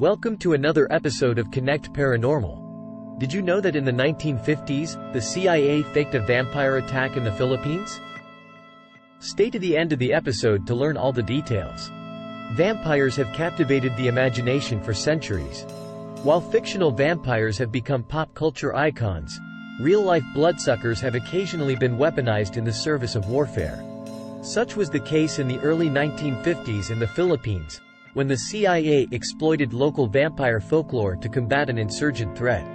Welcome to another episode of Connect Paranormal. Did you know that in the 1950s, the CIA faked a vampire attack in the Philippines? Stay to the end of the episode to learn all the details. Vampires have captivated the imagination for centuries. While fictional vampires have become pop culture icons, real-life bloodsuckers have occasionally been weaponized in the service of warfare. Such was the case in the early 1950s in the Philippines, when the CIA exploited local vampire folklore to combat an insurgent threat.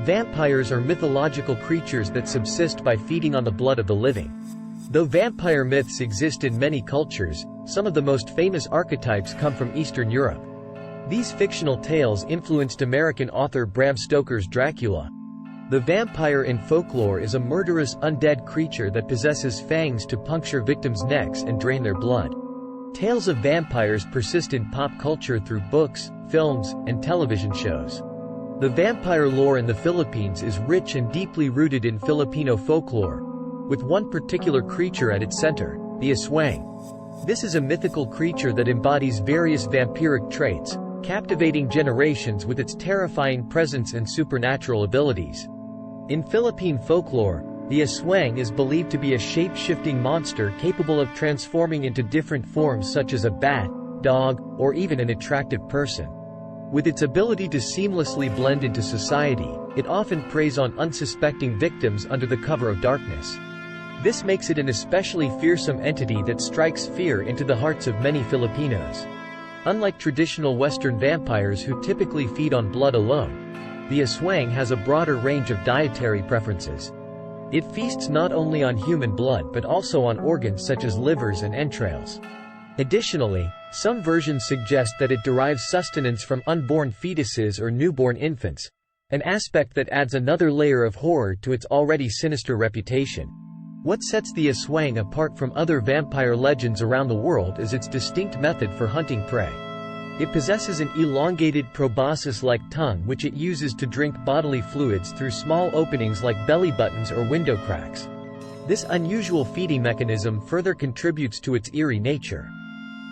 Vampires are mythological creatures that subsist by feeding on the blood of the living. Though vampire myths exist in many cultures, some of the most famous archetypes come from Eastern Europe. These fictional tales influenced American author Bram Stoker's Dracula. The vampire in folklore is a murderous undead creature that possesses fangs to puncture victims' necks and drain their blood. Tales of vampires persist in pop culture through books, films, and television shows. The vampire lore in the Philippines is rich and deeply rooted in Filipino folklore, with one particular creature at its center, the Aswang. This is a mythical creature that embodies various vampiric traits, captivating generations with its terrifying presence and supernatural abilities. In Philippine folklore, the Aswang is believed to be a shape-shifting monster capable of transforming into different forms such as a bat, dog, or even an attractive person. With its ability to seamlessly blend into society, it often preys on unsuspecting victims under the cover of darkness. This makes it an especially fearsome entity that strikes fear into the hearts of many Filipinos. Unlike traditional Western vampires who typically feed on blood alone, the Aswang has a broader range of dietary preferences. It feasts not only on human blood but also on organs such as livers and entrails. Additionally, some versions suggest that it derives sustenance from unborn fetuses or newborn infants, an aspect that adds another layer of horror to its already sinister reputation. What sets the Aswang apart from other vampire legends around the world is its distinct method for hunting prey. It possesses an elongated proboscis-like tongue which it uses to drink bodily fluids through small openings like belly buttons or window cracks. This unusual feeding mechanism further contributes to its eerie nature.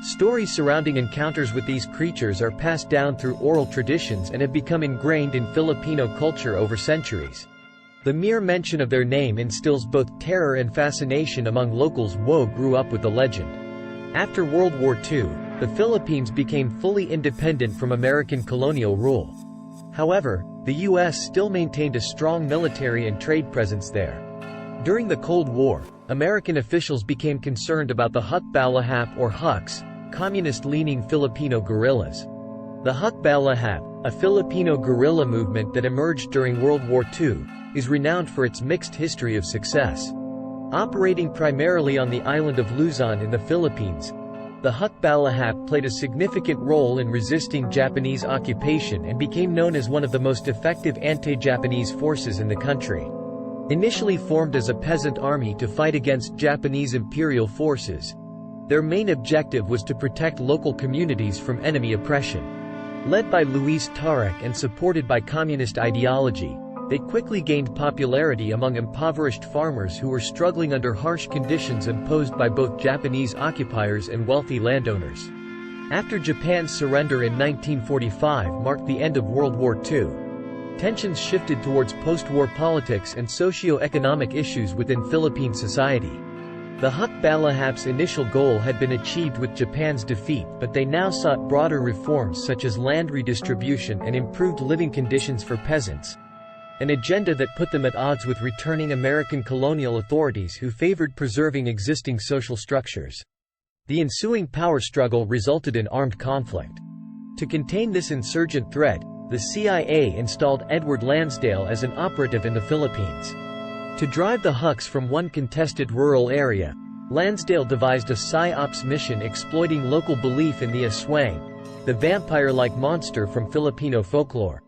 Stories surrounding encounters with these creatures are passed down through oral traditions and have become ingrained in Filipino culture over centuries. The mere mention of their name instills both terror and fascination among locals who grew up with the legend. After World War II, the Philippines became fully independent from American colonial rule. However, the U.S. still maintained a strong military and trade presence there. During the Cold War, American officials became concerned about the Hukbalahap or Huks, communist-leaning Filipino guerrillas. The Hukbalahap, a Filipino guerrilla movement that emerged during World War II, is renowned for its mixed history of success. Operating primarily on the island of Luzon in the Philippines, the Hukbalahap played a significant role in resisting Japanese occupation and became known as one of the most effective anti-Japanese forces in the country. Initially formed as a peasant army to fight against Japanese imperial forces, their main objective was to protect local communities from enemy oppression. Led by Luis Taruc and supported by communist ideology, they quickly gained popularity among impoverished farmers who were struggling under harsh conditions imposed by both Japanese occupiers and wealthy landowners. After Japan's surrender in 1945 marked the end of World War II, tensions shifted towards post-war politics and socio-economic issues within Philippine society. The Hukbalahap's initial goal had been achieved with Japan's defeat, but they now sought broader reforms such as land redistribution and improved living conditions for peasants, an agenda that put them at odds with returning American colonial authorities who favored preserving existing social structures. The ensuing power struggle resulted in armed conflict. To contain this insurgent threat, the CIA installed Edward Lansdale as an operative in the Philippines. To drive the Huks from one contested rural area, Lansdale devised a psyops mission exploiting local belief in the Aswang, the vampire-like monster from Filipino folklore.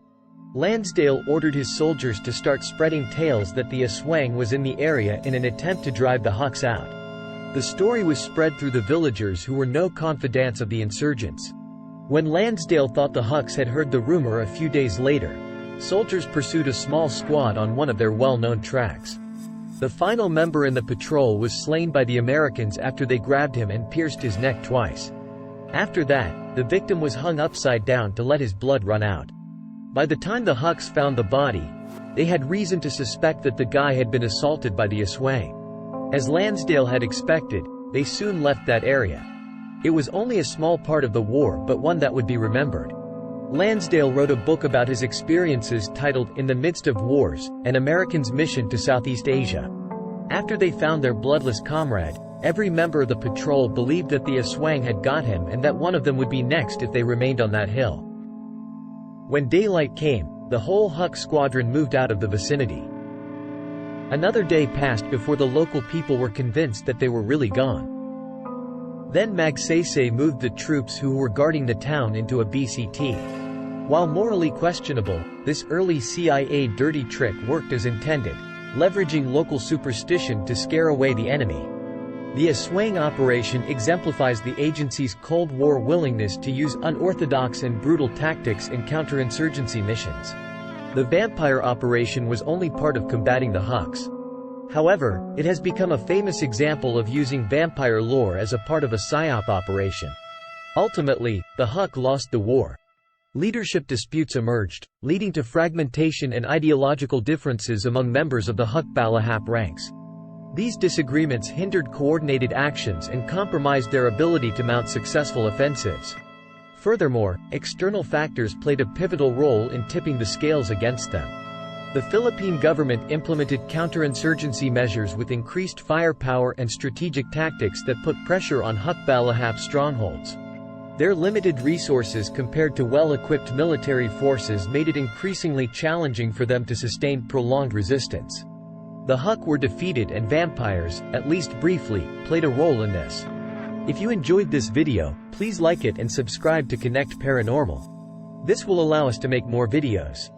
Lansdale ordered his soldiers to start spreading tales that the Aswang was in the area in an attempt to drive the Huks out. The story was spread through the villagers who were no confidants of the insurgents. When Lansdale thought the Huks had heard the rumor a few days later, soldiers pursued a small squad on one of their well-known tracks. The final member in the patrol was slain by the Americans after they grabbed him and pierced his neck twice. After that, the victim was hung upside down to let his blood run out. By the time the Huks found the body, they had reason to suspect that the guy had been assaulted by the Aswang. As Lansdale had expected, they soon left that area. It was only a small part of the war, but one that would be remembered. Lansdale wrote a book about his experiences titled In the Midst of Wars, An American's Mission to Southeast Asia. After they found their bloodless comrade, every member of the patrol believed that the Aswang had got him and that one of them would be next if they remained on that hill. When daylight came, the whole Huk squadron moved out of the vicinity. Another day passed before the local people were convinced that they were really gone. Then Magsaysay moved the troops who were guarding the town into a BCT. While morally questionable, this early CIA dirty trick worked as intended, leveraging local superstition to scare away the enemy. The Aswang operation exemplifies the agency's Cold War willingness to use unorthodox and brutal tactics in counterinsurgency missions. The vampire operation was only part of combating the Huks. However, it has become a famous example of using vampire lore as a part of a Psyop operation. Ultimately, the Huk lost the war. Leadership disputes emerged, leading to fragmentation and ideological differences among members of the Hukbalahap ranks. These disagreements hindered coordinated actions and compromised their ability to mount successful offensives. Furthermore, external factors played a pivotal role in tipping the scales against them. The Philippine government implemented counterinsurgency measures with increased firepower and strategic tactics that put pressure on Hukbalahap strongholds. Their limited resources compared to well-equipped military forces made it increasingly challenging for them to sustain prolonged resistance. The Huk were defeated and vampires, at least briefly, played a role in this. If you enjoyed this video, please like it and subscribe to Connect Paranormal. This will allow us to make more videos.